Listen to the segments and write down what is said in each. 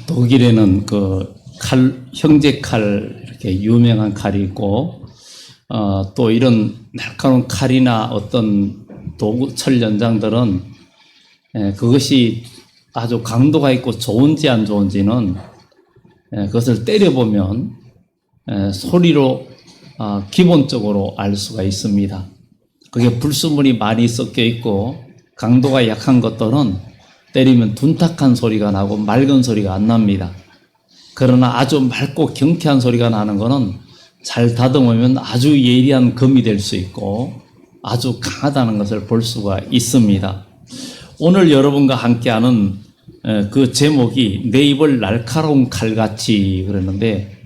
독일에는 그 형제 칼, 이렇게 유명한 칼이 있고, 또 이런 날카로운 칼이나 어떤 도구, 철 연장들은, 그것이 아주 강도가 있고 좋은지 안 좋은지는, 그것을 때려보면, 소리로, 기본적으로 알 수가 있습니다. 그게 불순물이 많이 섞여 있고, 강도가 약한 것들은 때리면 둔탁한 소리가 나고 맑은 소리가 안 납니다. 그러나 아주 맑고 경쾌한 소리가 나는 것은 잘 다듬으면 아주 예리한 검이 될 수 있고 아주 강하다는 것을 볼 수가 있습니다. 오늘 여러분과 함께하는 그 제목이 내 입을 날카로운 칼같이 그랬는데,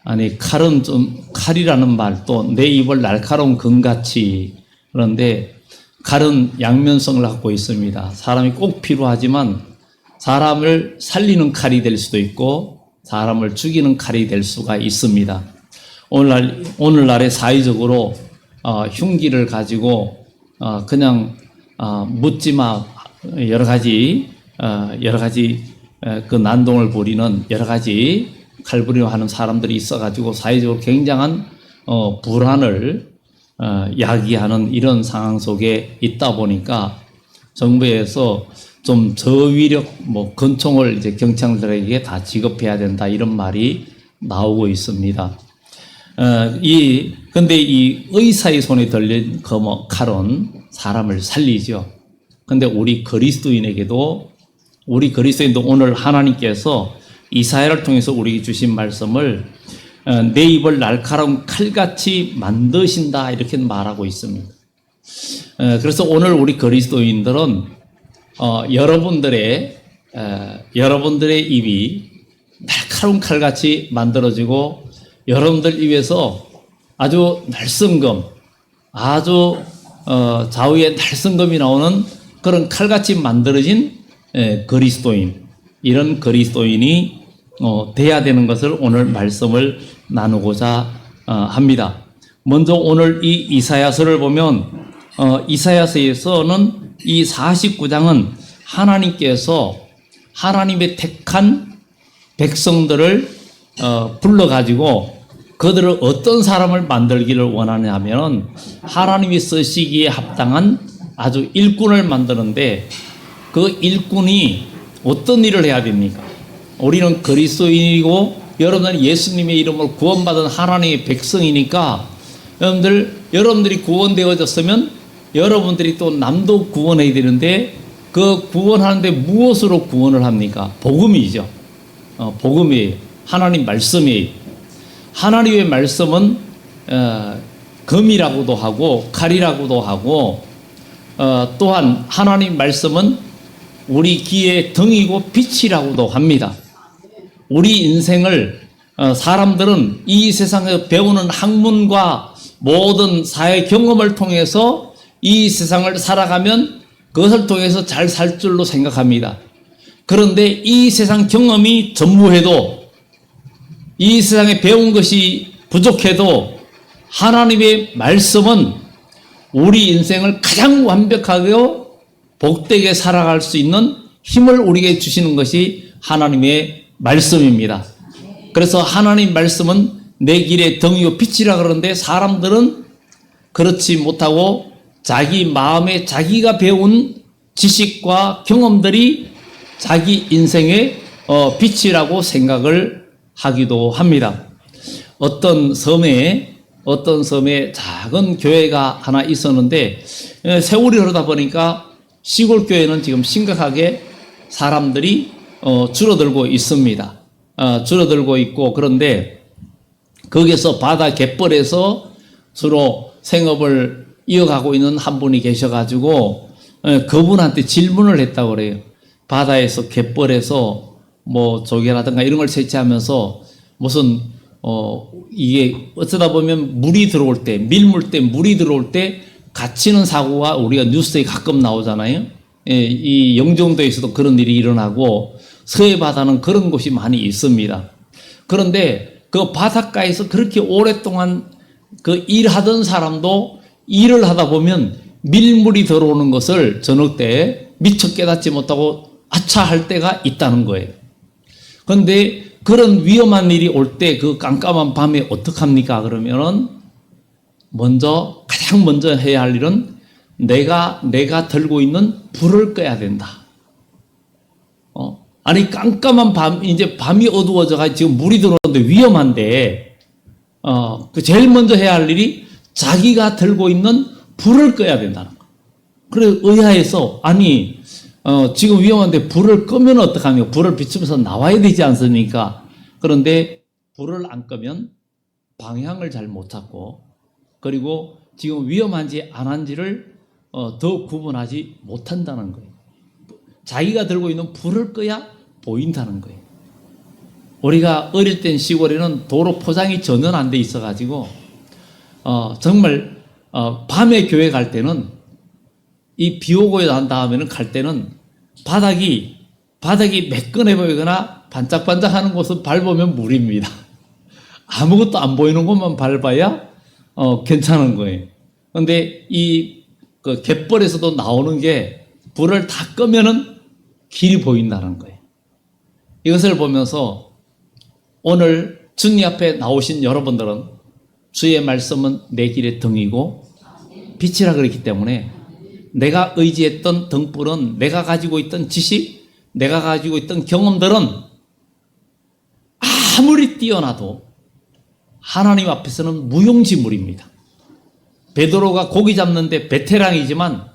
아니 칼은 좀 칼이라는 말, 또 내 입을 날카로운 금같이, 그런데 칼은 양면성을 갖고 있습니다. 사람이 꼭 필요하지만 사람을 살리는 칼이 될 수도 있고 사람을 죽이는 칼이 될 수가 있습니다. 오늘날에 사회적으로 흉기를 가지고 그냥 묻지마 여러 가지 그 난동을 부리는 여러 가지 칼부림을 하는 사람들이 있어가지고 사회적으로 굉장한 불안을 야기하는 이런 상황 속에 있다 보니까 정부에서 좀 저위력 권총을 이제 경찰들에게 다 지급해야 된다 이런 말이 나오고 있습니다. 근데 이 의사의 손에 들린 칼은 사람을 살리죠. 근데 우리 그리스도인도 오늘 하나님께서 이사야를 통해서 우리에게 주신 말씀을 내 입을 날카로운 칼같이 만드신다 이렇게 말하고 있습니다. 그래서 오늘 우리 그리스도인들은 여러분들의 입이 날카로운 칼같이 만들어지고 여러분들 입에서 아주 날성검, 아주 좌우에 날성검이 나오는 그런 칼같이 만들어진 그리스도인, 이런 그리스도인이 돼야 되는 것을 오늘 말씀을 나누고자 합니다. 먼저 오늘 이 이사야서를 보면 이사야서에서는 이 49장은 하나님께서 하나님의 택한 백성들을 불러가지고 그들을 어떤 사람을 만들기를 원하냐면 하나님이 쓰시기에 합당한 아주 일꾼을 만드는데, 그 일꾼이 어떤 일을 해야 됩니까? 우리는 그리스도인이고 여러분은 예수님의 이름으로 구원받은 하나님의 백성이니까 여러분들이 구원되어졌으면 여러분들이 또 남도 구원해야 되는데, 그 구원하는데 무엇으로 구원을 합니까? 복음이죠. 복음이에요. 하나님 말씀이에요. 하나님의 말씀은 검이라고도 하고 칼이라고도 하고, 또한 하나님 말씀은 우리 귀의 등이고 빛이라고도 합니다. 우리 인생을 사람들은 이 세상에서 배우는 학문과 모든 사회 경험을 통해서 이 세상을 살아가면 그것을 통해서 잘 살 줄로 생각합니다. 그런데 이 세상 경험이 전무해도, 이 세상에 배운 것이 부족해도 하나님의 말씀은 우리 인생을 가장 완벽하게 복되게 살아갈 수 있는 힘을 우리에게 주시는 것이 하나님의 말씀입니다. 그래서 하나님 말씀은 내 길의 등이요 빛이라 그러는데, 사람들은 그렇지 못하고 자기 마음에 자기가 배운 지식과 경험들이 자기 인생의 빛이라고 생각을 하기도 합니다. 어떤 섬에 작은 교회가 하나 있었는데, 세월이 흐르다 보니까 시골 교회는 지금 심각하게 사람들이 줄어들고 있습니다. 줄어들고 있고, 그런데 거기서 바다 갯벌에서 주로 생업을 이어가고 있는 한 분이 계셔가지고 그분한테 질문을 했다고 그래요. 바다에서 갯벌에서 조개라든가 이런 걸 채취하면서 무슨 이게 어쩌다 보면 물이 들어올 때, 밀물 때 물이 들어올 때 갇히는 사고가 우리가 뉴스에 가끔 나오잖아요. 이 영종도에서도 그런 일이 일어나고 서해 바다는 그런 곳이 많이 있습니다. 그런데 그 바닷가에서 그렇게 오랫동안 그 일하던 사람도 일을 하다 보면 밀물이 들어오는 것을 저녁 때 미처 깨닫지 못하고 아차할 때가 있다는 거예요. 그런데 그런 위험한 일이 올 때 그 깜깜한 밤에 어떡합니까? 그러면은 가장 먼저 해야 할 일은 내가 들고 있는 불을 꺼야 된다. 아니, 깜깜한 이제 밤이 어두워져가 지금 물이 들어오는데 위험한데, 그 제일 먼저 해야 할 일이 자기가 들고 있는 불을 꺼야 된다는 거. 그래서 의아해서, 아니, 지금 위험한데 불을 끄면 어떡하며? 불을 비추면서 나와야 되지 않습니까? 그런데 불을 안 끄면 방향을 잘 못 찾고, 그리고 지금 위험한지 안 한지를 더 구분하지 못한다는 거예요. 자기가 들고 있는 불을 꺼야 보인다는 거예요. 우리가 어릴 땐 시골에는 도로 포장이 전혀 안 돼 있어가지고 정말 밤에 교회 갈 때는 이 비 오고 난 다음에는 갈 때는 바닥이 매끈해 보이거나 반짝반짝하는 곳을 밟으면 물입니다. 아무것도 안 보이는 곳만 밟아야 괜찮은 거예요. 그런데 그 갯벌에서도 나오는 게 불을 다 끄면은 길이 보인다는 거예요. 이것을 보면서 오늘 주님 앞에 나오신 여러분들은 주의 말씀은 내 길의 등이고 빛이라 그랬기 때문에 내가 의지했던 등불은, 내가 가지고 있던 지식, 내가 가지고 있던 경험들은 아무리 뛰어나도 하나님 앞에서는 무용지물입니다. 베드로가 고기 잡는데 베테랑이지만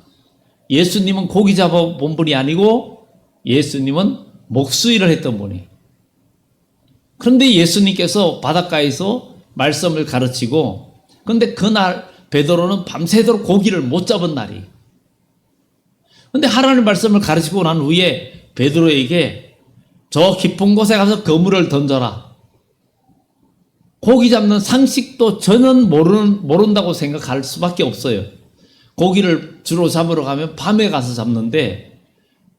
예수님은 고기 잡아본 분이 아니고 예수님은 목수일을 했던 분이에요. 그런데 예수님께서 바닷가에서 말씀을 가르치고, 그런데 그날 베드로는 밤새도록 고기를 못 잡은 날이에요. 그런데 하나님 말씀을 가르치고 난 후에 베드로에게 저 깊은 곳에 가서 그물을 던져라. 고기 잡는 상식도 전혀 모른다고 생각할 수밖에 없어요. 고기를 주로 잡으러 가면 밤에 가서 잡는데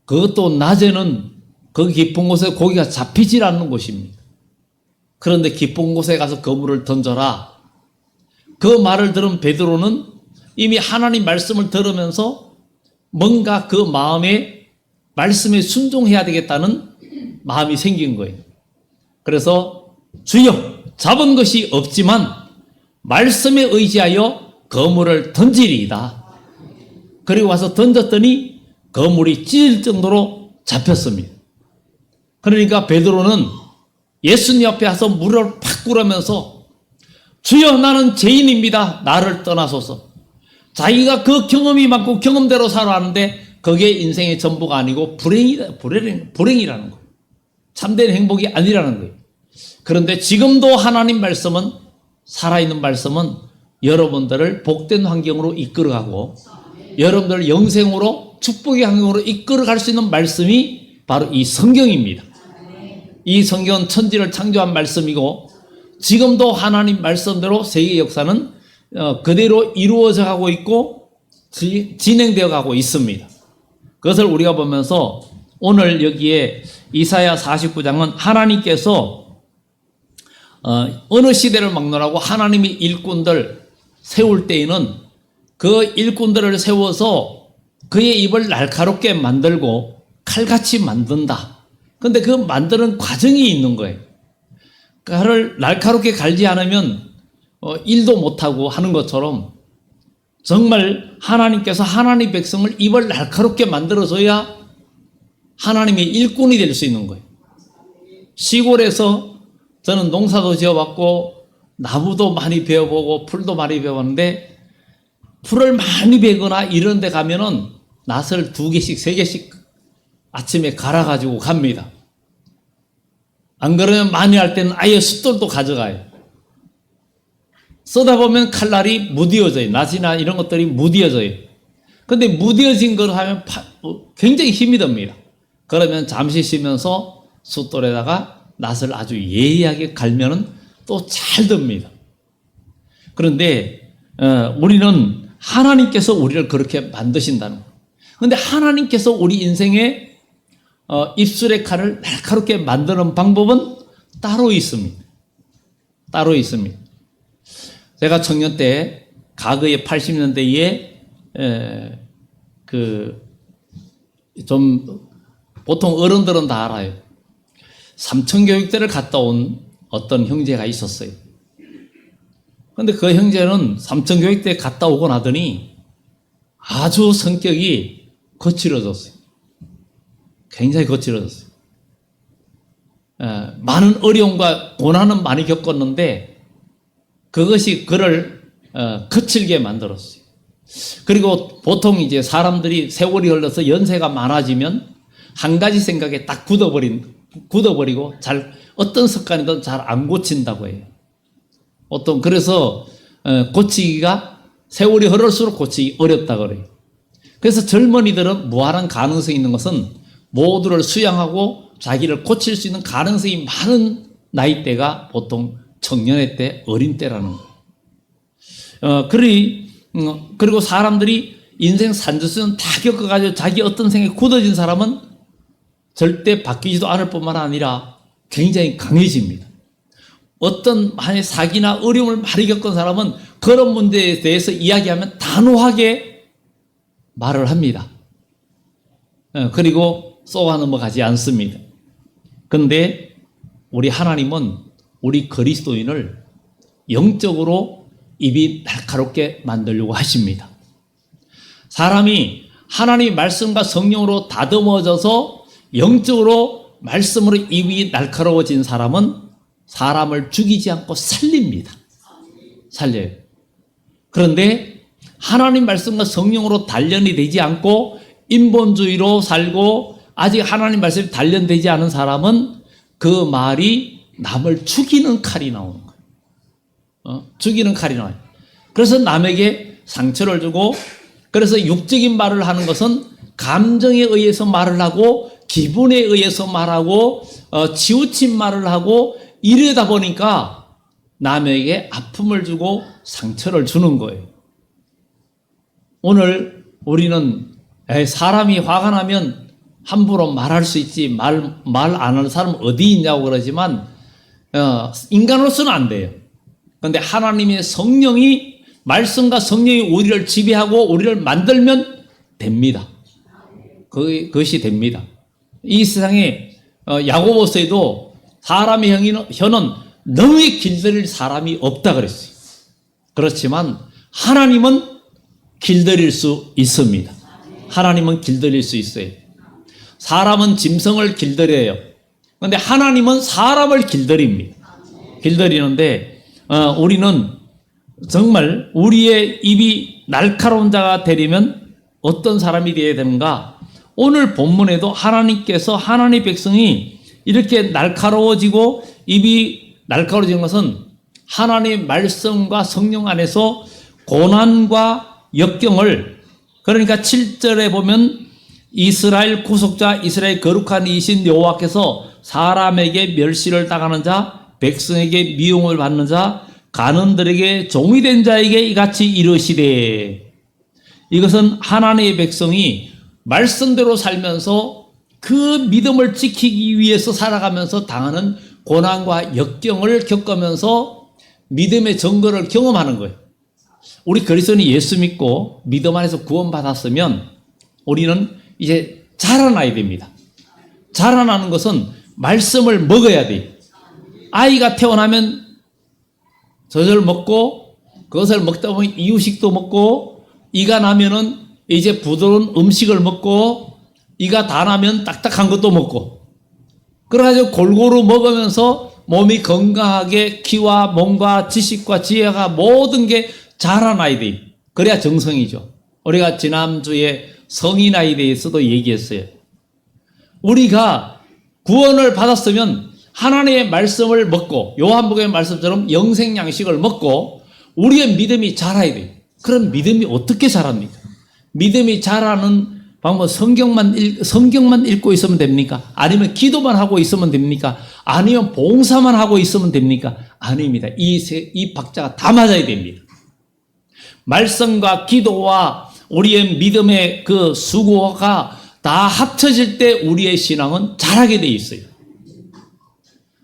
그것도 낮에는 그 깊은 곳에 고기가 잡히질 않는 곳입니다. 그런데 깊은 곳에 가서 그물을 던져라. 그 말을 들은 베드로는 이미 하나님 말씀을 들으면서 뭔가 그 마음에 말씀에 순종해야 되겠다는 마음이 생긴 거예요. 그래서 주여, 잡은 것이 없지만 말씀에 의지하여 그물을 던지리이다. 그리고 와서 던졌더니 그물이 찢을 정도로 잡혔습니다. 그러니까 베드로는 예수님 앞에 와서 무릎을 팍 꿇으면서 주여, 나는 죄인입니다. 나를 떠나소서. 자기가 그 경험이 많고 경험대로 살아가는데 그게 인생의 전부가 아니고 불행이라는 거예요. 참된 행복이 아니라는 거예요. 그런데 지금도 하나님 말씀은, 살아있는 말씀은 여러분들을 복된 환경으로 이끌어가고 여러분들을 영생으로, 축복의 환경으로 이끌어갈 수 있는 말씀이 바로 이 성경입니다. 이 성경은 천지를 창조한 말씀이고 지금도 하나님 말씀대로 세계 역사는 그대로 이루어져 가고 있고 진행되어 가고 있습니다. 그것을 우리가 보면서 오늘 여기에 이사야 49장은 하나님께서 어느 시대를 막론하고 하나님이 일꾼들 세울 때에는 그 일꾼들을 세워서 그의 입을 날카롭게 만들고 칼같이 만든다. 그런데 그 만드는 과정이 있는 거예요. 칼을 날카롭게 갈지 않으면 일도 못하고 하는 것처럼 정말 하나님께서 하나님 백성을 입을 날카롭게 만들어줘야 하나님의 일꾼이 될 수 있는 거예요. 시골에서 저는 농사도 지어봤고 나무도 많이 베어보고 풀도 많이 베어봤는데 풀을 많이 베거나 이런 데 가면은 낫을 2개씩 3개씩 아침에 갈아가지고 갑니다. 안 그러면 많이 할 때는 아예 숫돌도 가져가요. 쓰다 보면 칼날이 무뎌져요. 낫이나 이런 것들이 무뎌져요. 근데 무뎌진 걸 하면 굉장히 힘이 듭니다. 그러면 잠시 쉬면서 숫돌에다가 낫을 아주 예리하게 갈면은 또 잘 듭니다. 그런데 우리는 하나님께서 우리를 그렇게 만드신다는 거예요. 그런데 하나님께서 우리 인생에 입술의 칼을 날카롭게 만드는 방법은 따로 있습니다. 따로 있습니다. 제가 청년 때 과거에 80년대에 보통 어른들은 다 알아요. 삼천교육대를 갔다 온 어떤 형제가 있었어요. 근데 그 형제는 삼천교육대 갔다 오고 나더니 아주 성격이 거칠어졌어요. 굉장히 거칠어졌어요. 많은 어려움과 고난은 많이 겪었는데 그것이 그를 거칠게 만들었어요. 그리고 보통 이제 사람들이 세월이 흘러서 연세가 많아지면 한 가지 생각에 딱 굳어버리고 어떤 습관이든 잘 안 고친다고 해요. 그래서 고치기가 세월이 흐를수록 고치기 어렵다 그래요. 그래서 젊은이들은 무한한 가능성이 있는 것은 모두를 수양하고 자기를 고칠 수 있는 가능성이 많은 나이대가 보통 청년의 때, 어린 때라는 거예요. 그리고 사람들이 인생 산전수전 다 겪어가지고 자기 어떤 생각이 굳어진 사람은 절대 바뀌지도 않을 뿐만 아니라 굉장히 강해집니다. 어떤 만약 사기나 어려움을 많이 겪은 사람은 그런 문제에 대해서 이야기하면 단호하게 말을 합니다. 그리고 쏘아 넘어가지 않습니다. 그런데 우리 하나님은 우리 그리스도인을 영적으로 입이 날카롭게 만들려고 하십니다. 사람이 하나님의 말씀과 성령으로 다듬어져서 영적으로 말씀으로 입이 날카로워진 사람은 사람을 죽이지 않고 살립니다. 살려요. 그런데 하나님 말씀과 성령으로 단련이 되지 않고 인본주의로 살고 아직 하나님 말씀이 단련되지 않은 사람은 그 말이 남을 죽이는 칼이 나오는 거예요. 죽이는 칼이 나와요. 그래서 남에게 상처를 주고, 그래서 육적인 말을 하는 것은 감정에 의해서 말을 하고 기분에 의해서 말하고 치우친 말을 하고 이러다 보니까 남에게 아픔을 주고 상처를 주는 거예요. 오늘 우리는 사람이 화가 나면 함부로 말할 수 있지 말 안 하는 사람 어디 있냐고 그러지만 인간으로서는 안 돼요. 그런데 하나님의 성령이 말씀과 성령이 우리를 지배하고 우리를 만들면 됩니다. 그것이 됩니다. 이 세상에 야고보서에도 사람의 혀는 너무 길들일 사람이 없다 그랬어요. 그렇지만 하나님은 길들일 수 있습니다. 하나님은 길들일 수 있어요. 사람은 짐승을 길들여요. 그런데 하나님은 사람을 길들입니다. 길들이는데 우리는 정말 우리의 입이 날카로운 자가 되려면 어떤 사람이 되어야 되는가? 오늘 본문에도 하나님께서 하나님의 백성이 이렇게 날카로워지고 입이 날카로워지는 것은 하나님의 말씀과 성령 안에서 고난과 역경을, 그러니까 7절에 보면 이스라엘 구속자, 이스라엘 거룩한 이신 여호와께서 사람에게 멸시를 당하는 자, 백성에게 미움을 받는 자, 간원들에게 종이 된 자에게 이같이 이르시되, 이것은 하나님의 백성이 말씀대로 살면서 그 믿음을 지키기 위해서 살아가면서 당하는 고난과 역경을 겪으면서 믿음의 증거를 경험하는 거예요. 우리 그리스도인이 예수 믿고 믿음 안에서 구원받았으면 우리는 이제 자라나야 됩니다. 자라나는 것은 말씀을 먹어야 돼요. 아이가 태어나면 젖을 먹고 그것을 먹다 보면 이유식도 먹고, 이가 나면은 이제 부드러운 음식을 먹고, 이가 다 나면 딱딱한 것도 먹고, 그래가지고 골고루 먹으면서 몸이 건강하게 키와 몸과 지식과 지혜가 모든 게 자라나야 돼요. 그래야 정성이죠. 우리가 지난주에 성인 아이에 대해서도 얘기했어요. 우리가 구원을 받았으면 하나님의 말씀을 먹고 요한복음의 말씀처럼 영생 양식을 먹고 우리의 믿음이 자라야 돼요. 그럼 믿음이 어떻게 자랍니까? 믿음이 자라는 방법, 성경만 읽고 있으면 됩니까? 아니면 기도만 하고 있으면 됩니까? 아니면 봉사만 하고 있으면 됩니까? 아닙니다. 이 박자가 다 맞아야 됩니다. 말씀과 기도와 우리의 믿음의 그 수고가 다 합쳐질 때 우리의 신앙은 자라게 돼 있어요.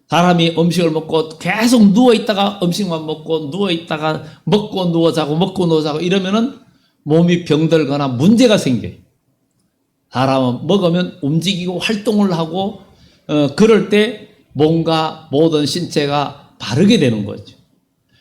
사람이 음식을 먹고 계속 누워있다가 음식만 먹고 누워있다가 먹고 누워 자고 먹고 누워 자고 이러면은 몸이 병들거나 문제가 생겨요. 사람은 먹으면 움직이고 활동을 하고 그럴 때 몸과 모든 신체가 바르게 되는 거죠.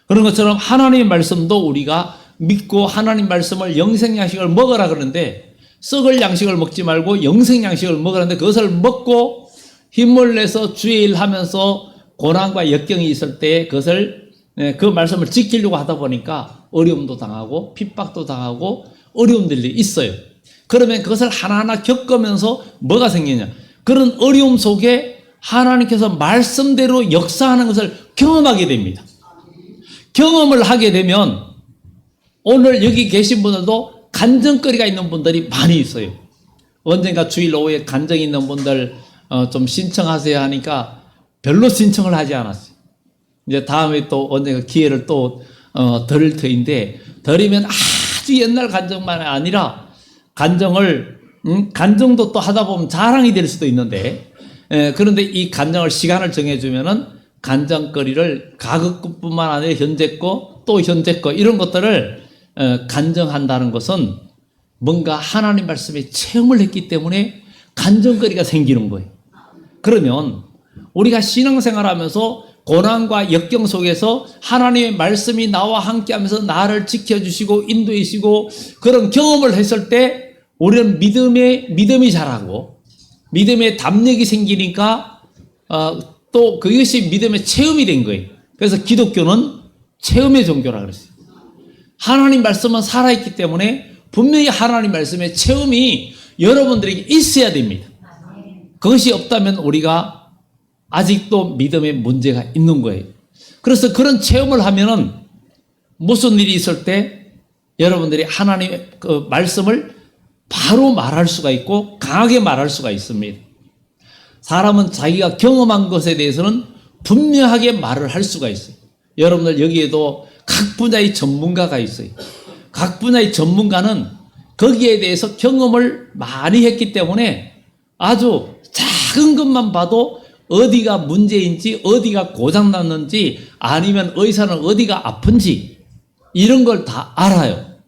그런 것처럼 하나님의 말씀도 우리가 믿고 하나님 말씀을 영생 양식을 먹으라 그러는데 썩을 양식을 먹지 말고 영생 양식을 먹으라는데 그것을 먹고 힘을 내서 주의 일 하면서 고난과 역경이 있을 때 그것을 그 말씀을 지키려고 하다 보니까 어려움도 당하고 핍박도 당하고 어려움들이 있어요. 그러면 그것을 하나하나 겪으면서 뭐가 생기냐? 그런 어려움 속에 하나님께서 말씀대로 역사하는 것을 경험하게 됩니다. 경험을 하게 되면 오늘 여기 계신 분들도 간증거리가 있는 분들이 많이 있어요. 언젠가 주일 오후에 간증이 있는 분들 좀 신청하세요 하니까 별로 신청을 하지 않았어요. 이제 다음에 또 언젠가 기회를 또 드릴 터인데 드리면 아주 옛날 간증만 아니라 간증도 또 하다 보면 자랑이 될 수도 있는데 그런데 이 간증을 시간을 정해주면은 간증거리를 가급뿐만 아니라 현재 거 또 현재 거 이런 것들을 간증한다는 것은 뭔가 하나님 말씀에 체험을 했기 때문에 간증거리가 생기는 거예요. 그러면 우리가 신앙생활하면서 고난과 역경 속에서 하나님의 말씀이 나와 함께하면서 나를 지켜주시고 인도해 주시고 그런 경험을 했을 때 우리는 믿음이 자라고 믿음의 담력이 생기니까 또 그것이 믿음의 체험이 된 거예요. 그래서 기독교는 체험의 종교라 그랬어요. 하나님 말씀은 살아있기 때문에 분명히 하나님 말씀의 체험이 여러분들에게 있어야 됩니다. 그것이 없다면 우리가 아직도 믿음에 문제가 있는 거예요. 그래서 그런 체험을 하면은 무슨 일이 있을 때 여러분들이 하나님의 그 말씀을 바로 말할 수가 있고 강하게 말할 수가 있습니다. 사람은 자기가 경험한 것에 대해서는 분명하게 말을 할 수가 있어요. 여러분들 여기에도 각 분야의 전문가가 있어요. 각 분야의 전문가는 거기에 대해서 경험을 많이 했기 때문에 아주 작은 것만 봐도 어디가 문제인지 어디가 고장났는지 아니면 의사는 어디가 아픈지 이런 걸 다 알아요.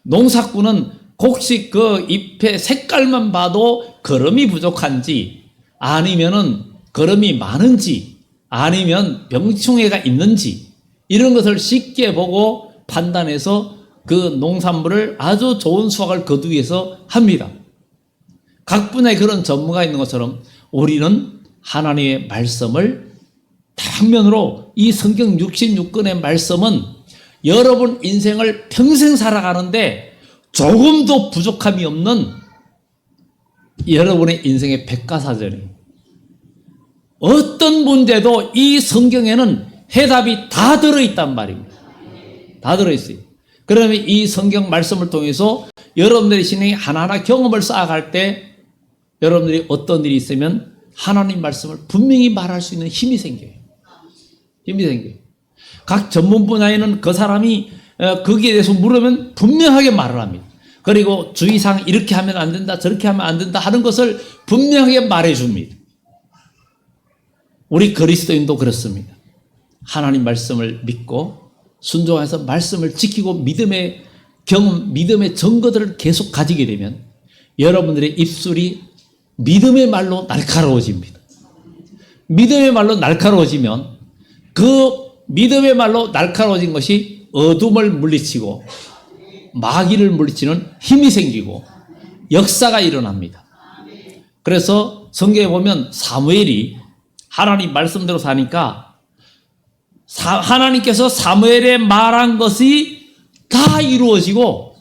농사꾼은 혹시 그 잎의 색깔만 봐도 거름이 부족한지 아니면은 거름이 많은지 아니면 병충해가 있는지 이런 것을 쉽게 보고 판단해서 그 농산물을 아주 좋은 수확을 거두기 위해서 합니다. 각 분야에 그런 전문가가 있는 것처럼 우리는 하나님의 말씀을 단면으로 이 성경 66권의 말씀은 여러분 인생을 평생 살아가는데 조금도 부족함이 없는 여러분의 인생의 백과사전이에요. 어떤 문제도 이 성경에는 해답이 다 들어있단 말입니다. 다 들어있어요. 그러면 이 성경 말씀을 통해서 여러분들의 신앙이 하나하나 경험을 쌓아갈 때 여러분들이 어떤 일이 있으면 하나님 말씀을 분명히 말할 수 있는 힘이 생겨요. 힘이 생겨요. 각 전문 분야에는 그 사람이 거기에 대해서 물으면 분명하게 말을 합니다. 그리고 주의사항 이렇게 하면 안 된다, 저렇게 하면 안 된다 하는 것을 분명하게 말해 줍니다. 우리 그리스도인도 그렇습니다. 하나님 말씀을 믿고 순종해서 말씀을 지키고 믿음의 경험, 믿음의 증거들을 계속 가지게 되면 여러분들의 입술이 믿음의 말로 날카로워집니다. 믿음의 말로 날카로워지면 그 믿음의 말로 날카로워진 것이 어둠을 물리치고 마귀를 물리치는 힘이 생기고 역사가 일어납니다. 그래서 성경에 보면 사무엘이 하나님 말씀대로 사니까 하나님께서 사무엘에 말한 것이 다 이루어지고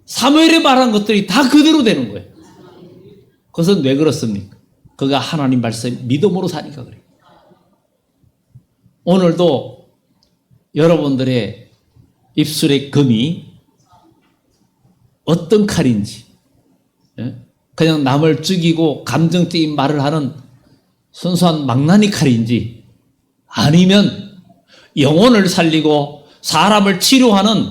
사무엘에 말한 것들이 다 그대로 되는 거예요. 그것은 왜 그렇습니까? 그가 하나님 말씀 믿음으로 사니까 그래요. 오늘도 여러분들의 입술의 금이 어떤 칼인지 그냥 남을 죽이고 감정적인 말을 하는 순수한 망나니 칼인지 아니면 영혼을 살리고 사람을 치료하는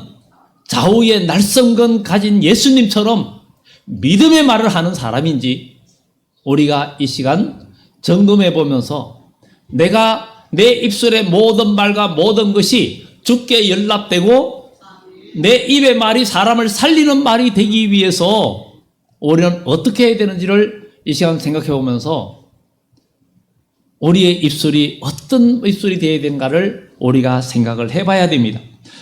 좌우의 날성건 가진 예수님처럼 믿음의 말을 하는 사람인지 우리가 이 시간 점검해 보면서 내가 내 입술의 모든 말과 모든 것이 주께 연락되고 내 입의 말이 사람을 살리는 말이 되기 위해서 우리는 어떻게 해야 되는지를 이 시간 생각해 보면서 우리의 입술이 어떤 입술이 되어야 되는가를 우리가 생각을 해봐야 됩니다.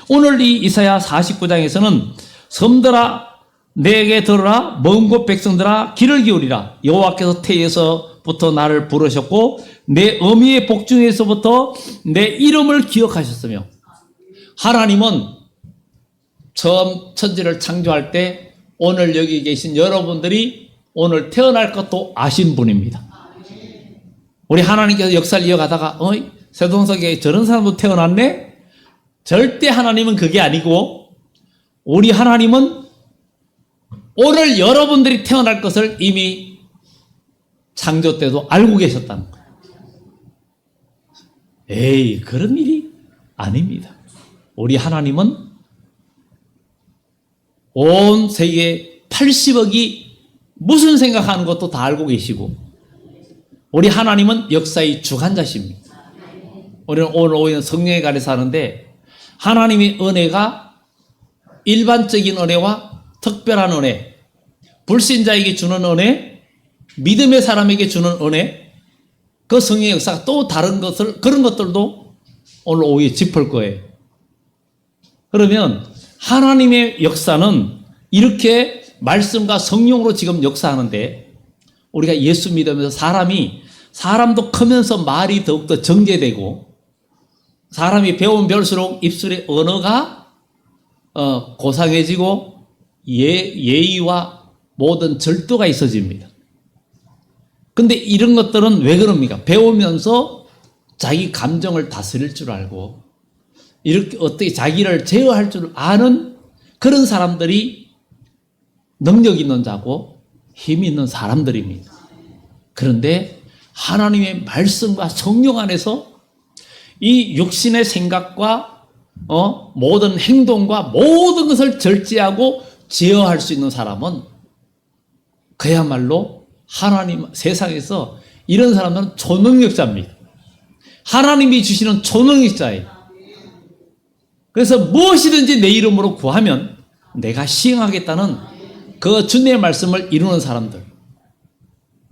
오늘 이 이사야 49장에서는 섬들아 내게 들으라, 먼 곳 백성들아 귀를 기울이라. 여호와께서 태에서부터 나를 부르셨고 내 어미의 복중에서부터 내 이름을 기억하셨으며. 하나님은 처음 천지를 창조할 때 오늘 여기 계신 여러분들이 오늘 태어날 것도 아신 분입니다. 우리 하나님께서 역사를 이어가다가 세동석에 저런 사람도 태어났네? 절대 하나님은 그게 아니고 우리 하나님은 오늘 여러분들이 태어날 것을 이미 창조 때도 알고 계셨다는 거예요. 에이, 그런 일이 아닙니다. 우리 하나님은 온 세계 80억이 무슨 생각하는 것도 다 알고 계시고 우리 하나님은 역사의 주관자십니다. 우리는 오늘 오후에는 성령에 관해서 하는데 하나님의 은혜가 일반적인 은혜와 특별한 은혜, 불신자에게 주는 은혜, 믿음의 사람에게 주는 은혜, 그 성령의 역사가 또 다른 것을, 그런 것들도 오늘 오후에 짚을 거예요. 그러면 하나님의 역사는 이렇게 말씀과 성령으로 지금 역사하는데 우리가 예수 믿으면서 사람도 크면서 말이 더욱더 정제되고 사람이 배우면 배울수록 입술의 언어가 고상해지고 예의와 모든 절도가 있어집니다. 근데 이런 것들은 왜 그럽니까? 배우면서 자기 감정을 다스릴 줄 알고 이렇게 어떻게 자기를 제어할 줄 아는 그런 사람들이 능력 있는 자고 힘 있는 사람들입니다. 그런데 하나님의 말씀과 성령 안에서 이 육신의 생각과 모든 행동과 모든 것을 절제하고 제어할 수 있는 사람은 그야말로 하나님 세상에서 이런 사람들은 초능력자입니다. 하나님이 주시는 초능력자예요. 그래서 무엇이든지 내 이름으로 구하면 내가 시행하겠다는 그 주님의 말씀을 이루는 사람들.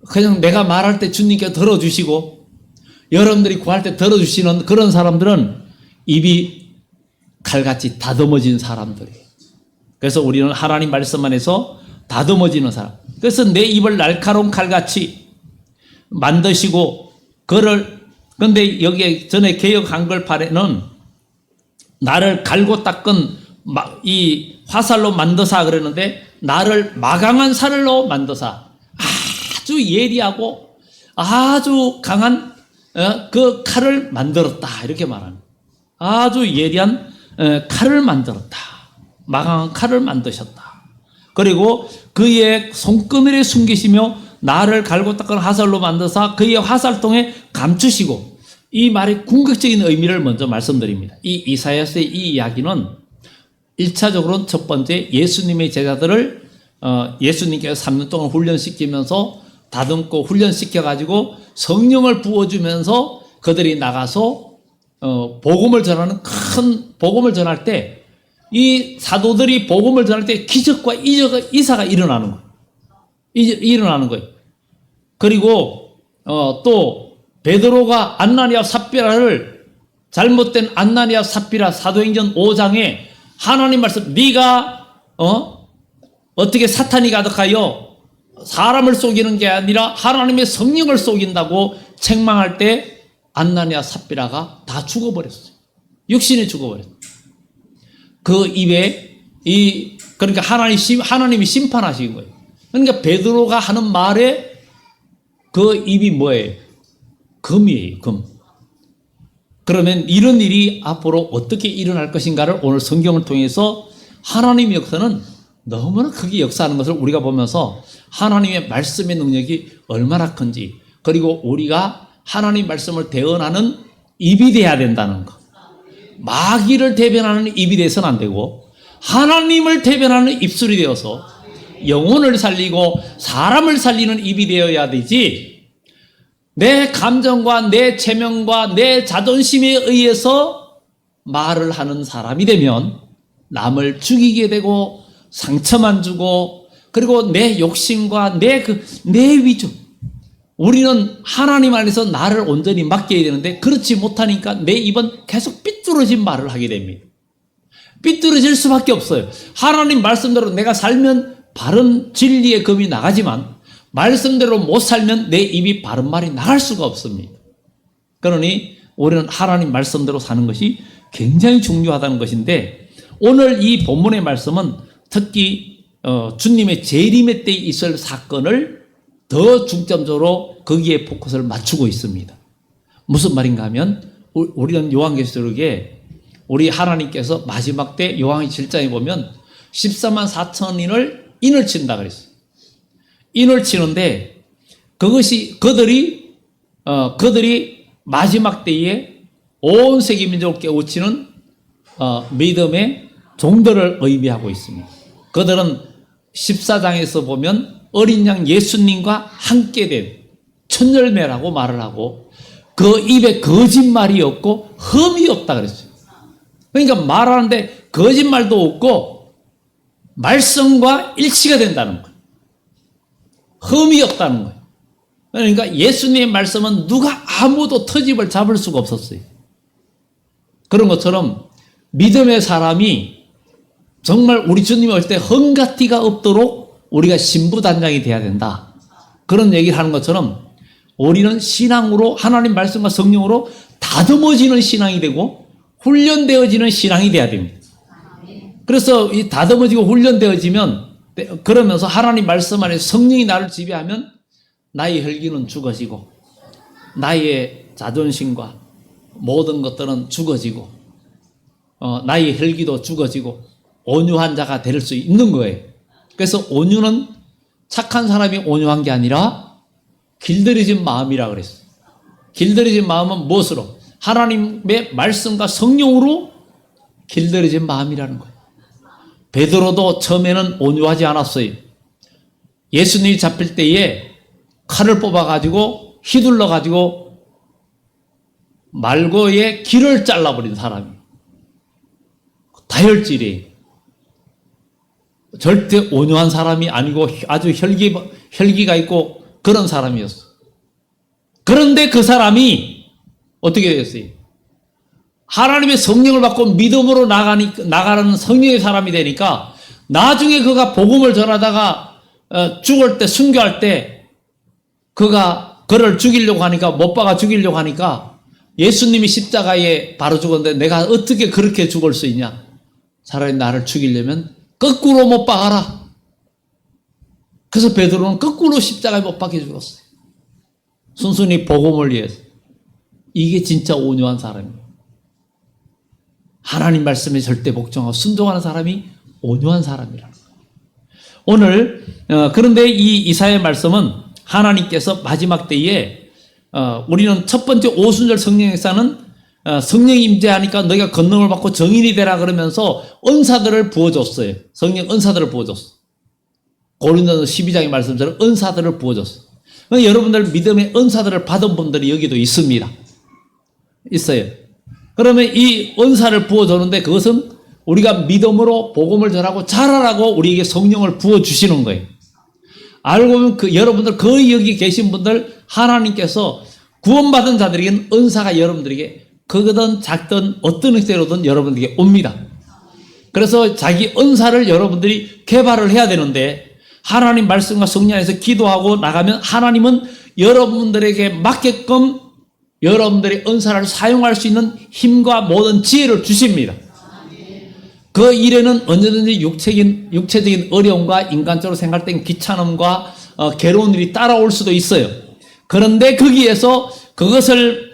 그냥 내가 말할 때 주님께 들어주시고 여러분들이 구할 때 들어주시는 그런 사람들은 입이 칼같이 다듬어진 사람들이에요. 그래서 우리는 하나님 말씀 안에서 다듬어지는 사람. 그래서 내 입을 날카로운 칼같이 만드시고 근데 여기에 전에 개역 한글판에는 나를 갈고 닦은 이 화살로 만드사 그러는데 나를 마강한 살로 만드사 아주 예리하고 아주 강한 그 칼을 만들었다 이렇게 말합니다. 아주 예리한 칼을 만들었다. 마강한 칼을 만드셨다. 그리고 그의 손그늘에 숨기시며 나를 갈고 닦은 화살로 만드사 그의 화살통에 감추시고 이 말의 궁극적인 의미를 먼저 말씀드립니다. 이 이사야서의 이 이야기는 1차적으로는 첫 번째 예수님의 제자들을 예수님께서 3년 동안 훈련시키면서 다듬고 훈련시켜가지고 성령을 부어주면서 그들이 나가서 복음을 전하는 큰 복음을 전할 때 이 사도들이 복음을 전할 때 기적과 이사가 일어나는 거예요. 일어나는 거예요. 그리고 또 베드로가 안나니아 삽비라를 잘못된 안나니아 삽비라 사도행전 5장에 하나님 말씀 네가 어떻게 사탄이 가득하여 사람을 속이는 게 아니라 하나님의 성령을 속인다고 책망할 때 안나니아 삽비라가 다 죽어버렸어요. 육신이 죽어버렸어요. 그 입에 그러니까 하나님이 심판하신 거예요. 그러니까 베드로가 하는 말에 그 입이 뭐예요? 금이에요, 금. 그러면 이런 일이 앞으로 어떻게 일어날 것인가를 오늘 성경을 통해서 하나님의 역사는 너무나 크게 역사하는 것을 우리가 보면서 하나님의 말씀의 능력이 얼마나 큰지 그리고 우리가 하나님 말씀을 대언하는 입이 돼야 된다는 것. 마귀를 대변하는 입이 돼서는 안 되고 하나님을 대변하는 입술이 되어서 영혼을 살리고 사람을 살리는 입이 되어야 되지 내 감정과 내 체면과 내 자존심에 의해서 말을 하는 사람이 되면 남을 죽이게 되고 상처만 주고 그리고 내 욕심과 내 위조 우리는 하나님 안에서 나를 온전히 맡겨야 되는데 그렇지 못하니까 내 입은 계속 삐뚤어진 말을 하게 됩니다. 삐뚤어질 수밖에 없어요. 하나님 말씀대로 내가 살면 바른 진리의 검이 나가지만 말씀대로 못 살면 내 입이 바른 말이 나갈 수가 없습니다. 그러니 우리는 하나님 말씀대로 사는 것이 굉장히 중요하다는 것인데 오늘 이 본문의 말씀은 특히 주님의 재림의 때 있을 사건을 더 중점적으로 거기에 포커스를 맞추고 있습니다. 무슨 말인가 하면 우리는 요한계시록에 우리 하나님께서 마지막 때 요한 7장에 보면 14만 4천인을 인을 친다 그랬어요. 인을 치는데 그것이 그들이 마지막 때에 온 세계 민족을 깨우치는 믿음의 종들을 의미하고 있습니다. 그들은 14장에서 보면 어린 양 예수님과 함께 된 천열매라고 말을 하고 그 입에 거짓말이 없고 흠이 없다 그랬어요. 그러니까 말하는데 거짓말도 없고 말씀과 일치가 된다는 거예요. 흠이 없다는 거예요. 그러니까 예수님의 말씀은 누가 아무도 터집을 잡을 수가 없었어요. 그런 것처럼 믿음의 사람이 정말 우리 주님이 올 때 헝가티가 없도록 우리가 신부단장이 돼야 된다. 그런 얘기를 하는 것처럼 우리는 신앙으로 하나님 말씀과 성령으로 다듬어지는 신앙이 되고 훈련되어지는 신앙이 돼야 됩니다. 그래서 이 다듬어지고 훈련되어지면 그러면서 하나님 말씀 안에 성령이 나를 지배하면 나의 혈기는 죽어지고 나의 자존심과 모든 것들은 죽어지고 나의 혈기도 죽어지고 온유한 자가 될 수 있는 거예요. 그래서 온유는 착한 사람이 온유한 게 아니라 길들여진 마음이라 그랬어요. 길들여진 마음은 무엇으로? 하나님의 말씀과 성령으로 길들여진 마음이라는 거예요. 베드로도 처음에는 온유하지 않았어요. 예수님이 잡힐 때에 칼을 뽑아가지고 휘둘러가지고 말고의 길을 잘라버린 사람이 다혈질이에요. 절대 온유한 사람이 아니고 아주 혈기가 있고 그런 사람이었어. 그런데 그 사람이 어떻게 됐어요? 하나님의 성령을 받고 믿음으로 나가는 성령의 사람이 되니까 나중에 그가 복음을 전하다가 죽을 때 순교할 때 그가 그를 죽이려고 하니까 못 박아 죽이려고 하니까 예수님이 십자가에 바로 죽었는데 내가 어떻게 그렇게 죽을 수 있냐? 차라리 나를 죽이려면 거꾸로 못 박아라. 그래서 베드로는 거꾸로 십자가에 못 박혀 죽었어요. 순순히 복음을 위해서. 이게 진짜 온유한 사람이에요. 하나님 말씀에 절대 복종하고 순종하는 사람이 온유한 사람이라는 거예요. 오늘 그런데 이 이사야의 말씀은 하나님께서 마지막 때에 우리는 첫 번째 오순절 성령행사는 성령이 임재하니까 너희가 권능을 받고 정인이 되라 그러면서 은사들을 부어줬어요. 성령 은사들을 부어줬어. 고린도서 12장의 말씀처럼 은사들을 부어줬어. 여러분들 믿음의 은사들을 받은 분들이 여기도 있습니다. 있어요. 그러면 이 은사를 부어주는데 그것은 우리가 믿음으로 복음을 전하고 잘하라고 우리에게 성령을 부어주시는 거예요. 알고 보면 여러분들 거의 여기 계신 분들 하나님께서 구원받은 자들에게는 은사가 여러분들에게 크든 작든 어떤 형태로든 여러분들에게 옵니다. 그래서 자기 은사를 여러분들이 개발을 해야 되는데 하나님 말씀과 성령 안에서 기도하고 나가면 하나님은 여러분들에게 맞게끔 여러분들의 은사를 사용할 수 있는 힘과 모든 지혜를 주십니다. 그 일에는 언제든지 육체적인 어려움과 인간적으로 생각할 땐 귀찮음과 괴로운 일이 따라올 수도 있어요. 그런데 거기에서 그것을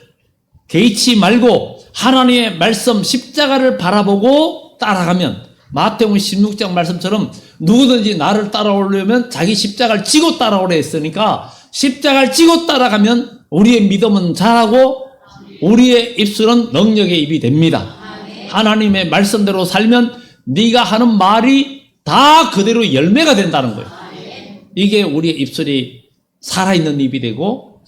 개의치 말고 하나님의 말씀 십자가를 바라보고 따라가면 마태복음 16장 말씀처럼 누구든지 나를 따라오려면 자기 십자가를 지고 따라오려 했으니까 십자가를 지고 따라가면 우리의 믿음은 자라고 우리의 입술은 능력의 입이 됩니다. 하나님의 말씀대로 살면 네가 하는 말이 다 그대로 열매가 된다는 거예요. 이게 우리의 입술이 살아있는 입이 되고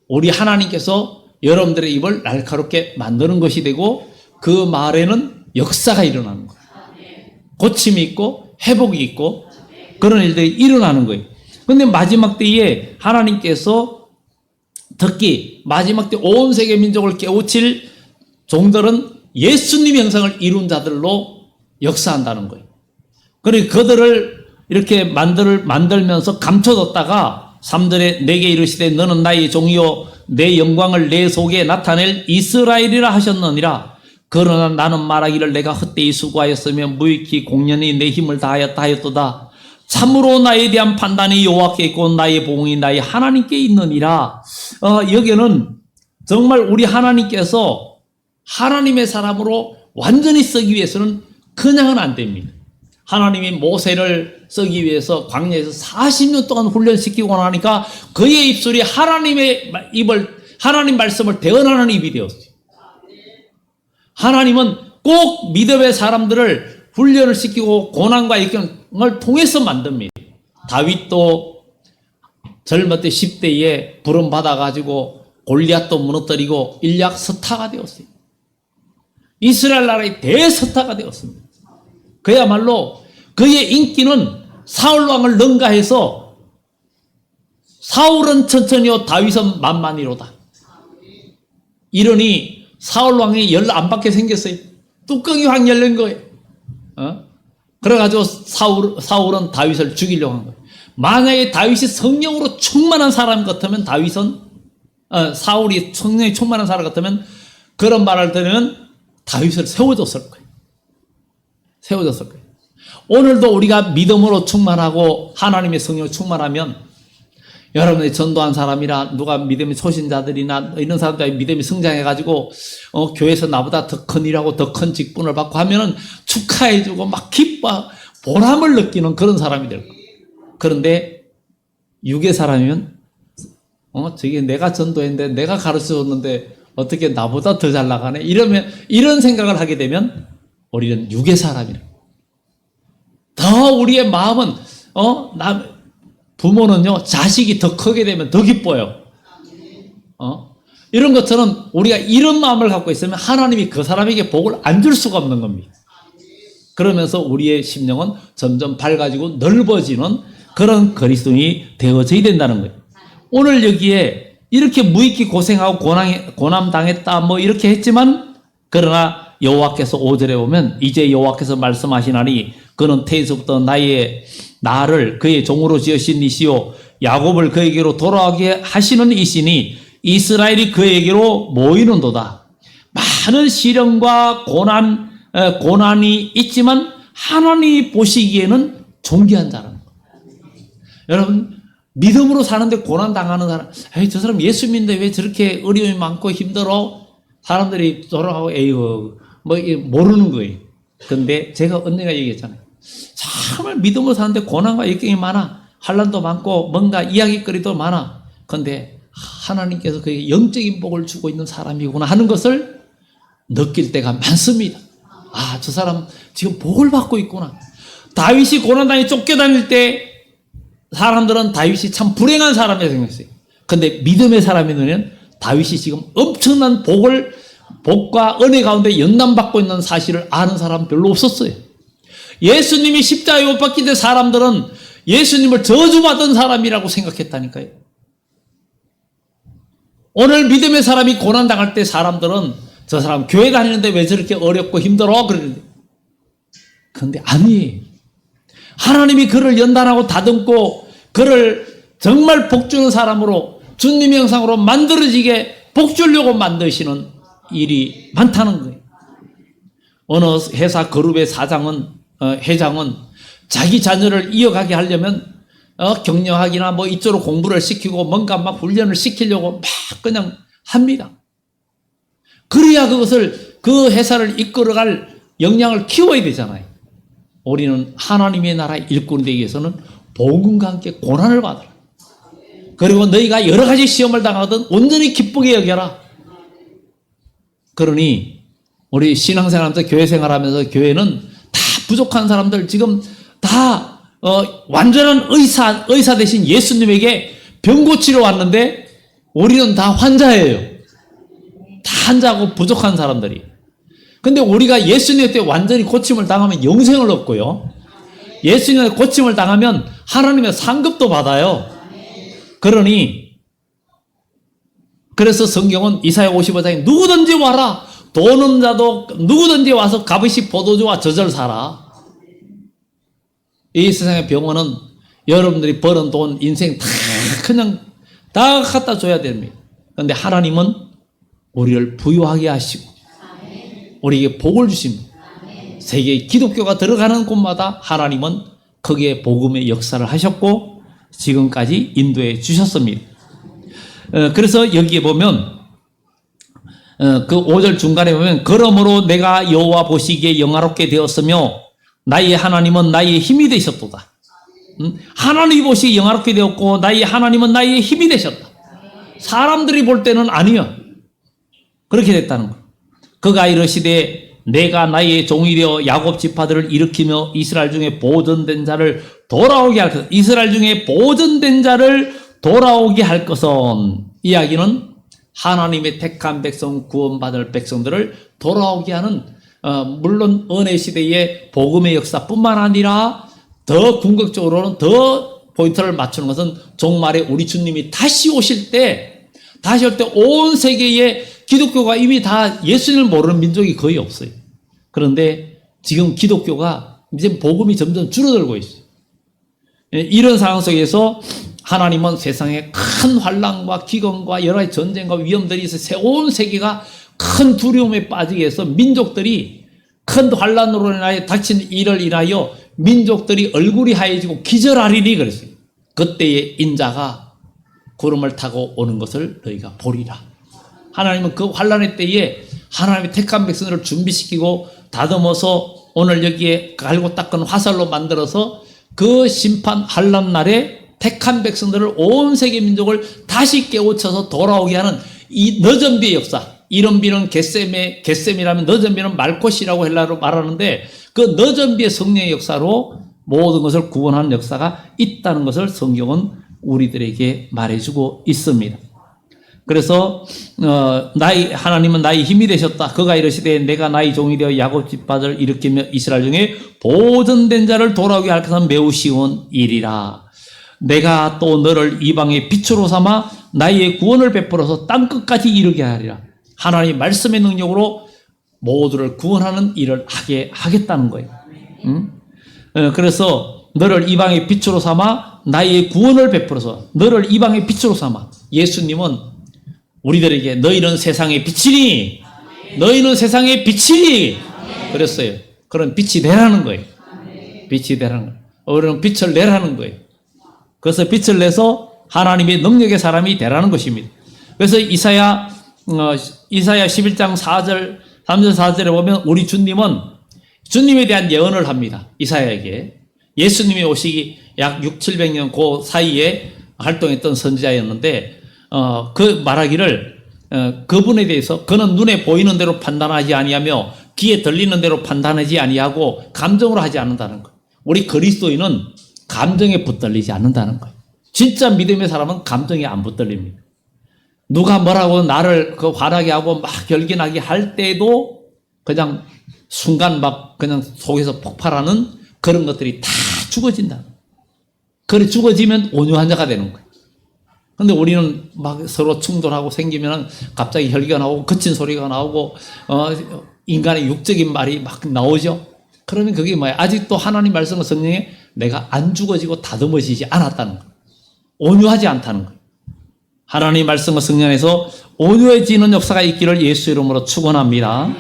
우리 하나님께서 여러분들의 입을 날카롭게 만드는 것이 되고 그 말에는 역사가 일어나는 거예요. 고침이 있고 회복이 있고 그런 일들이 일어나는 거예요. 그런데 마지막 때에 하나님께서 특히 마지막 때 온 세계 민족을 깨우칠 종들은 예수님의 형상을 이룬 자들로 역사한다는 거예요. 그러니까 그들을 이렇게 만들면서 감춰뒀다가 3절에 내게 이르시되 너는 나의 종이요 내 영광을 내 속에 나타낼 이스라엘이라 하셨느니라. 그러나 나는 말하기를 내가 헛되이 수고하였으며 무익히 공연히 내 힘을 다하였다 하였도다. 참으로 나에 대한 판단이 여호와께 있고 나의 보응이 나의 하나님께 있느니라. 여기는 정말 우리 하나님께서 하나님의 사람으로 완전히 쓰기 위해서는 그냥은 안 됩니다. 하나님이 모세를 쓰기 위해서 광야에서 40년 동안 훈련시키고 나니까 그의 입술이 하나님 말씀을 대언하는 입이 되었어요. 하나님은 꼭 믿음의 사람들을 훈련을 시키고 고난과 역경을 통해서 만듭니다. 다윗도 젊을 때 10대에 부름받아가지고 골리앗도 무너뜨리고 일약 스타가 되었어요. 이스라엘 나라의 대스타가 되었습니다. 그야말로 그의 인기는 사울 왕을 능가해서 사울은 천천히요 다윗은 만만히로다. 이러니 사울 왕이 열 안 받게 생겼어요. 뚜껑이 확 열린 거예요. 그래가지고 사울은 다윗을 죽이려고 한 거예요. 만약에 다윗이 성령으로 충만한 사람 같으면 사울이 성령이 충만한 사람 같으면 그런 말을 들으면 다윗을 세워줬을 거예요. 세워줬을 거예요. 오늘도 우리가 믿음으로 충만하고 하나님의 성령으로 충만하면 여러분이 전도한 사람이나 누가 믿음의 초신자들이나 이런 사람들이 믿음이 성장해가지고 교회에서 나보다 더 큰 일하고 더 큰 직분을 받고 하면은 축하해주고 막 기뻐 보람을 느끼는 그런 사람이 될 거예요. 그런데 육의 사람이면 저게 내가 전도했는데 내가 가르쳐줬는데 어떻게 나보다 더 잘 나가네 이런 생각을 하게 되면 우리는 육의 사람이라. 더 우리의 마음은 부모는요 자식이 더 크게 되면 더 기뻐요. 이런 것처럼 우리가 이런 마음을 갖고 있으면 하나님이 그 사람에게 복을 안 줄 수가 없는 겁니다. 그러면서 우리의 심령은 점점 밝아지고 넓어지는 그런 그리스도인이 되어져야 된다는 거예요. 오늘 여기에 이렇게 무익히 고생하고 고난 당했다 뭐 이렇게 했지만 그러나 여호와께서 5절에 보면 이제 여호와께서 말씀하시나니 그는 태에서부터 나를 그의 종으로 지으신 이시요 야곱을 그에게로 돌아오게 하시는 이시니 이스라엘이 그에게로 모이는도다. 많은 시련과 고난이 있지만 하나님이 보시기에는 존귀한 자라는 거예요. 여러분 믿음으로 사는데 고난 당하는 사람, 저 사람 예수 믿는데 왜 저렇게 어려움이 많고 힘들어? 사람들이 돌아가고 에이구 뭐 모르는 거예요. 근데 제가 언젠가 얘기했잖아요. 정말 믿음으로 사는데 고난과 역경이 많아. 환난도 많고 뭔가 이야기거리도 많아. 근데 하나님께서 그에게 영적인 복을 주고 있는 사람이구나 하는 것을 느낄 때가 많습니다. 저 사람 지금 복을 받고 있구나. 다윗이 고난당에 쫓겨다닐 때 사람들은 다윗이 참 불행한 사람이라고 생각했어요. 근데 믿음의 사람이 되면 다윗이 지금 엄청난 복과 은혜 가운데 연단받고 있는 사실을 아는 사람 별로 없었어요. 예수님이 십자가에 못 박힐 때 사람들은 예수님을 저주받은 사람이라고 생각했다니까요. 오늘 믿음의 사람이 고난당할 때 사람들은 저 사람 교회 다니는데 왜 저렇게 어렵고 힘들어? 그러는데. 그런데 아니에요. 하나님이 그를 연단하고 다듬고 그를 정말 복주는 사람으로 주님의 형상으로 만들어지게 복주려고 만드시는 일이 많다는 거예요. 어느 회사 그룹의 회장은 자기 자녀를 이어가게 하려면 경영학이나 뭐 이쪽으로 공부를 시키고 뭔가 막 훈련을 시키려고 막 그냥 합니다. 그래야 그 회사를 이끌어갈 역량을 키워야 되잖아요. 우리는 하나님의 나라 일꾼 되기 위해서는 복음과 함께 고난을 받아라. 그리고 너희가 여러 가지 시험을 당하거든 온전히 기쁘게 여겨라. 그러니 우리 신앙생활하면서 교회생활하면서 교회는 다 부족한 사람들 지금 다 완전한 의사 대신 예수님에게 병 고치러 왔는데 우리는 다 환자예요. 다 환자고 부족한 사람들이. 근데 우리가 예수님한테 완전히 고침을 당하면 영생을 얻고요. 예수님한테 고침을 당하면 하나님의 상급도 받아요. 그러니 그래서 성경은 이사야 55장에 누구든지 와라. 돈 없는 자도 누구든지 와서 값없이 포도주와 젖을 사라. 이 세상의 병원은 여러분들이 벌은 돈, 인생 다 그냥 다 갖다 줘야 됩니다. 그런데 하나님은 우리를 부유하게 하시고 우리에게 복을 주십니다. 세계 기독교가 들어가는 곳마다 하나님은 거기에 복음의 역사를 하셨고 지금까지 인도해 주셨습니다. 그래서 여기에 보면 그 5절 중간에 보면 그러므로 내가 여호와 보시기에 영화롭게 되었으며 나의 하나님은 나의 힘이 되셨도다. 하나님이 보시기에 영화롭게 되었고 나의 하나님은 나의 힘이 되셨다. 사람들이 볼 때는 아니요. 그렇게 됐다는 거. 그가 이르시되 내가 나의 종이 되어 야곱 지파들을 일으키며 이스라엘 중에 보존된 자를 돌아오게 할 것. 이스라엘 중에 보존된 자를 돌아오게 할 것은 이야기는 하나님의 택한 백성, 구원받을 백성들을 돌아오게 하는 물론 은혜 시대의 복음의 역사뿐만 아니라 더 궁극적으로는 더 포인트를 맞추는 것은 종말에 우리 주님이 다시 오실 때 온 세계에 기독교가 이미 다 예수님을 모르는 민족이 거의 없어요. 그런데 지금 기독교가 이제 복음이 점점 줄어들고 있어요. 이런 상황 속에서 하나님은 세상에 큰 환난과 기근과 여러 가지 전쟁과 위험들이 있어 온 세계가 큰 두려움에 빠지게 해서 민족들이 큰 환난으로 인하여 닥친 일을 인하여 민족들이 얼굴이 하얘지고 기절하리니 그랬어요. 그때의 인자가 구름을 타고 오는 것을 너희가 보리라. 하나님은 그 환난의 때에 하나님의 택한 백성들을 준비시키고 다듬어서 오늘 여기에 갈고 닦은 화살로 만들어서 그 심판 환난 날에 택한 백성들을 온 세계 민족을 다시 깨우쳐서 돌아오게 하는 이 너전비의 역사. 이런 비는 겟셈이라면 너전비는 말콧이라고 헬라로 말하는데 그 너전비의 성령의 역사로 모든 것을 구원하는 역사가 있다는 것을 성경은 우리들에게 말해주고 있습니다. 그래서 하나님은 나의 힘이 되셨다. 그가 이르시되 내가 나의 종이 되어 야곱 지파들을 일으키며 이스라엘 중에 보존된 자를 돌아오게 할 것은 매우 쉬운 일이라. 내가 또 너를 이방의 빛으로 삼아 나의 구원을 베풀어서 땅끝까지 이르게 하리라. 하나님의 말씀의 능력으로 모두를 구원하는 일을 하겠다는 거예요. 그래서 너를 이방의 빛으로 삼아 나의 구원을 베풀어서 너를 이방의 빛으로 삼아. 예수님은 우리들에게 너희는 세상의 빛이니 너희는 세상의 빛이니 그랬어요. 그런 빛이 되라는 거예요. 빛이 되라는 거예요. 우리는 빛을 내라는 거예요. 그래서 빛을 내서 하나님의 능력의 사람이 되라는 것입니다. 그래서 이사야 11장 4절 3절 4절에 보면 우리 주님에 대한 예언을 합니다. 이사야에게. 예수님이 오시기 약 600~700년 그 사이에 활동했던 선지자였는데 그 말하기를 그분에 대해서 그는 눈에 보이는 대로 판단하지 아니하며 귀에 들리는 대로 판단하지 아니하고 감정으로 하지 않는다는 것. 우리 그리스도인은 감정에 붙들리지 않는다는 거예요. 진짜 믿음의 사람은 감정에 안 붙들립니다. 누가 뭐라고 나를 화나게 하고 막 결기나게 할 때도 그냥 순간 막 그냥 속에서 폭발하는 그런 것들이 다 죽어진다. 그래 죽어지면 온유한 자가 되는 거예요. 근데 우리는 막 서로 충돌하고 생기면 갑자기 혈기가 나오고 거친 소리가 나오고 인간의 육적인 말이 막 나오죠. 그러면 그게 뭐야? 아직도 하나님 말씀과 성령에 내가 안 죽어지고 다듬어지지 않았다는 거예요. 온유하지 않다는 거예요. 하나님 말씀과 성령 안에서 온유해지는 역사가 있기를 예수 이름으로 축원합니다.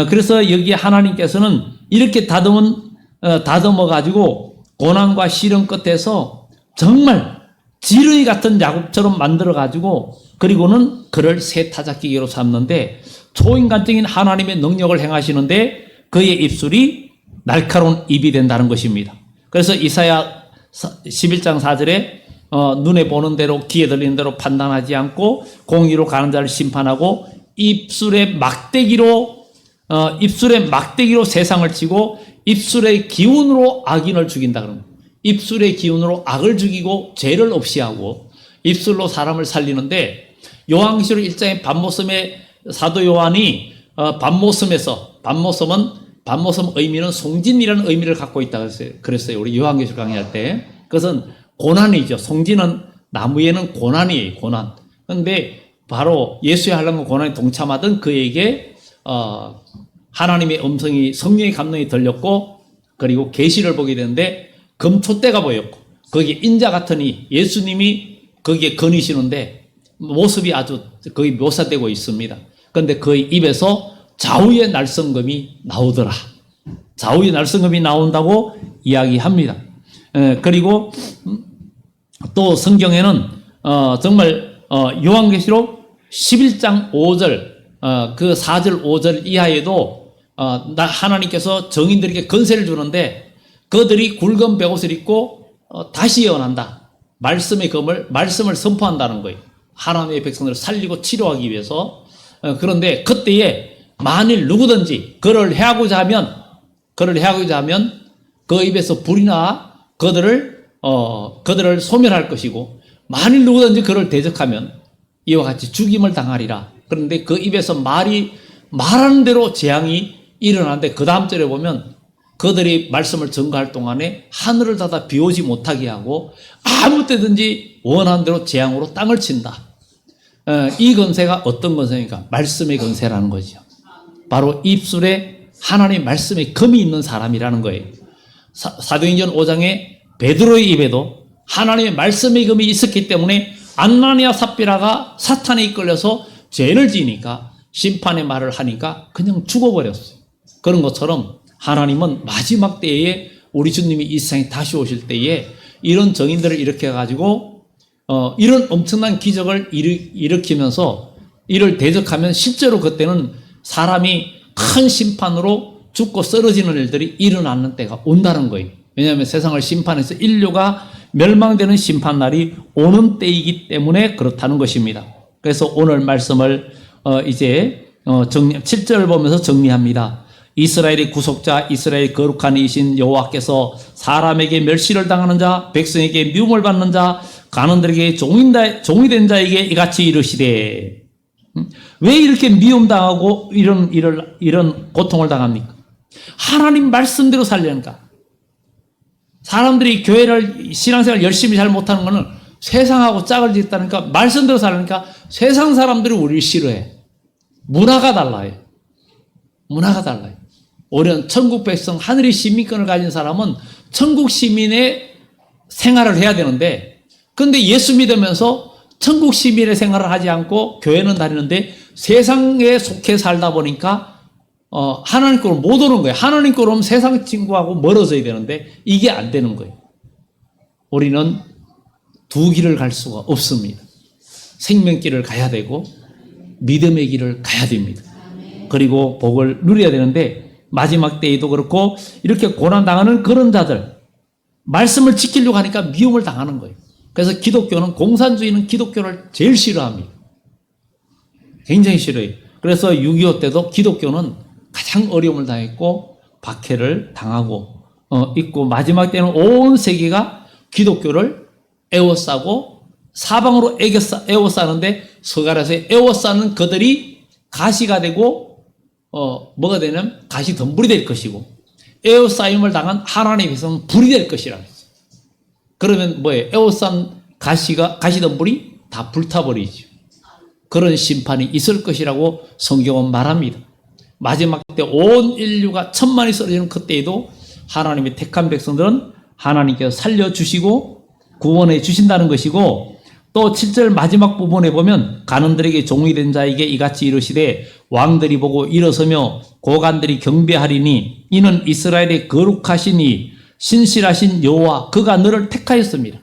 그래서 여기 하나님께서는 이렇게 다듬어가지고 고난과 시련 끝에서 정말 지렁이 같은 야곱처럼 만들어가지고 그리고는 그를 새 타작기계로 삼는데 초인간적인 하나님의 능력을 행하시는데 그의 입술이 날카로운 입이 된다는 것입니다. 그래서 이사야 11장 4절에 눈에 보는 대로 귀에 들리는 대로 판단하지 않고 공의로 가는 자를 심판하고 입술의 막대기로 세상을 치고 입술의 기운으로 악인을 죽인다 그럽니다. 입술의 기운으로 악을 죽이고 죄를 없이 하고 입술로 사람을 살리는데 요한계시록 1장의 밤모섬에 사도 요한이 밤모섬 의미는 송진이라는 의미를 갖고 있다고 그랬어요. 우리 요한계시록 강의할 때. 그것은 고난이죠. 송진은 나무에는 고난이에요. 고난. 그런데 바로 예수의 한란과 고난에 동참하던 그에게 하나님의 음성이 성령의 감동이 들렸고 그리고 계시를 보게 되는데 금촛대가 보였고 거기에 인자 같으니 예수님이 거기에 거니시는데 모습이 아주 거기 묘사되고 있습니다. 그런데 그의 입에서 좌우의 날성금이 나오더라. 좌우의 날성금이 나온다고 이야기합니다. 그리고 또 성경에는 정말 요한계시록 11장 5절 그 4절 5절 이하에도 하나님께서 정인들에게 건세를 주는데 그들이 굵은 베옷을 입고 다시 예언한다. 말씀을 선포한다는 거예요. 하나님의 백성들을 살리고 치료하기 위해서. 그런데 그때에 만일 누구든지 그를 해하고자 하면 그 입에서 불이나 그들을 소멸할 것이고 만일 누구든지 그를 대적하면 이와 같이 죽임을 당하리라. 그런데 그 입에서 말하는 대로 재앙이 일어나는데 그 다음 절에 보면 그들이 말씀을 전가할 동안에 하늘을 닫아 비 오지 못하게 하고 아무 때든지 원하는 대로 재앙으로 땅을 친다. 이 건세가 어떤 건세입니까? 말씀의 건세라는 거죠. 바로 입술에 하나님의 말씀의 금이 있는 사람이라는 거예요. 사도행전 5장에 베드로의 입에도 하나님의 말씀의 금이 있었기 때문에 안나니아 삽비라가 사탄에 이끌려서 죄를 지니까 심판의 말을 하니까 그냥 죽어버렸어요. 그런 것처럼 하나님은 마지막 때에 우리 주님이 이 세상에 다시 오실 때에 이런 정인들을 일으켜가지고 이런 엄청난 기적을 일으키면서 이를 대적하면 실제로 그때는 사람이 큰 심판으로 죽고 쓰러지는 일들이 일어나는 때가 온다는 거예요. 왜냐하면 세상을 심판해서 인류가 멸망되는 심판날이 오는 때이기 때문에 그렇다는 것입니다. 그래서 오늘 말씀을 이제 7절을 보면서 정리합니다. 이스라엘의 구속자, 이스라엘의 거룩한 이신 여호와께서 사람에게 멸시를 당하는 자, 백성에게 미움을 받는 자, 가난들에게 종이 된 자에게 이같이 이르시되. 왜 이렇게 미움당하고 이런 고통을 당합니까? 하나님 말씀대로 살려니까. 사람들이 교회를 신앙생활 열심히 잘 못하는 것은 세상하고 짝을 짓다니까 말씀대로 살려니까 세상 사람들이 우리를 싫어해. 문화가 달라요. 우리는 천국 백성 하늘의 시민권을 가진 사람은 천국 시민의 생활을 해야 되는데 그런데 예수 믿으면서 천국 시민의 생활을 하지 않고 교회는 다니는데 세상에 속해 살다 보니까 하나님 거로 못 오는 거예요. 하나님 거로 오면 세상 친구하고 멀어져야 되는데 이게 안 되는 거예요. 우리는 두 길을 갈 수가 없습니다. 생명길을 가야 되고 믿음의 길을 가야 됩니다. 그리고 복을 누려야 되는데 마지막 때에도 그렇고 이렇게 고난당하는 그런 자들 말씀을 지키려고 하니까 미움을 당하는 거예요. 그래서 공산주의는 기독교를 제일 싫어합니다. 굉장히 싫어해요. 그래서 6.25 때도 기독교는 가장 어려움을 당했고 박해를 당하고 있고 마지막 때는 온 세계가 기독교를 에워싸고 사방으로 에워싸는데 서갈에서 에워싸는 그들이 가시가 되고 뭐가 되냐면 가시 덤불이 될 것이고 에워싸임을 당한 하나님의 백성은 불이 될 것이라고 했어요. 그러면 뭐예요? 에워싼 가시 덤불이 다 불타버리죠. 그런 심판이 있을 것이라고 성경은 말합니다. 마지막 때 온 인류가 천만이 쓰러지는 그때에도 하나님의 택한 백성들은 하나님께서 살려주시고 구원해 주신다는 것이고 또 7절 마지막 부분에 보면 가난들에게 종이 된 자에게 이같이 이르시되 왕들이 보고 일어서며 고관들이 경배하리니 이는 이스라엘의 거룩하시니 신실하신 여호와 그가 너를 택하였습니다.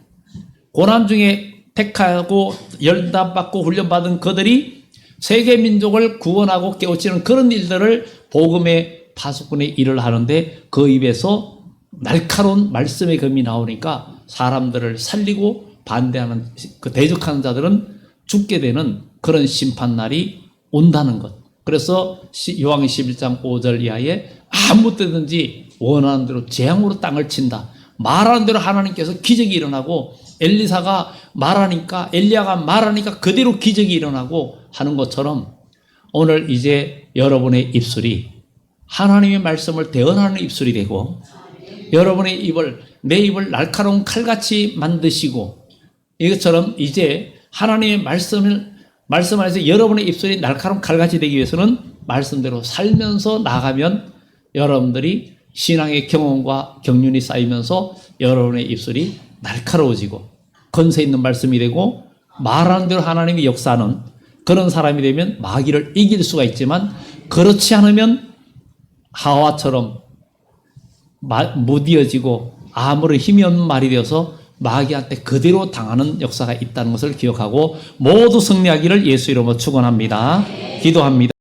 고난 중에 택하고 연단받고 훈련받은 그들이 세계 민족을 구원하고 깨우치는 그런 일들을 복음의 파수꾼의 일을 하는데 그 입에서 날카로운 말씀의 금이 나오니까 사람들을 살리고 반대하는 그 대적하는 자들은 죽게 되는 그런 심판날이 온다는 것. 그래서 요한의 11장 5절 이하에 아무 때든지 원하는 대로 재앙으로 땅을 친다. 말하는 대로 하나님께서 기적이 일어나고 엘리야가 말하니까 그대로 기적이 일어나고 하는 것처럼 오늘 이제 여러분의 입술이 하나님의 말씀을 대언하는 입술이 되고 여러분의 내 입을 날카로운 칼같이 만드시고 이것처럼 이제 하나님의 말씀을 말씀 안에서 여러분의 입술이 날카로운 칼같이 되기 위해서는 말씀대로 살면서 나가면 여러분들이 신앙의 경험과 경륜이 쌓이면서 여러분의 입술이 날카로워지고 권세 있는 말씀이 되고 말하는 대로 하나님이 역사하는 그런 사람이 되면 마귀를 이길 수가 있지만 그렇지 않으면 하와처럼 무디어지고 아무런 힘이 없는 말이 되어서 마귀한테 그대로 당하는 역사가 있다는 것을 기억하고 모두 승리하기를 예수 이름으로 축원합니다. 기도합니다.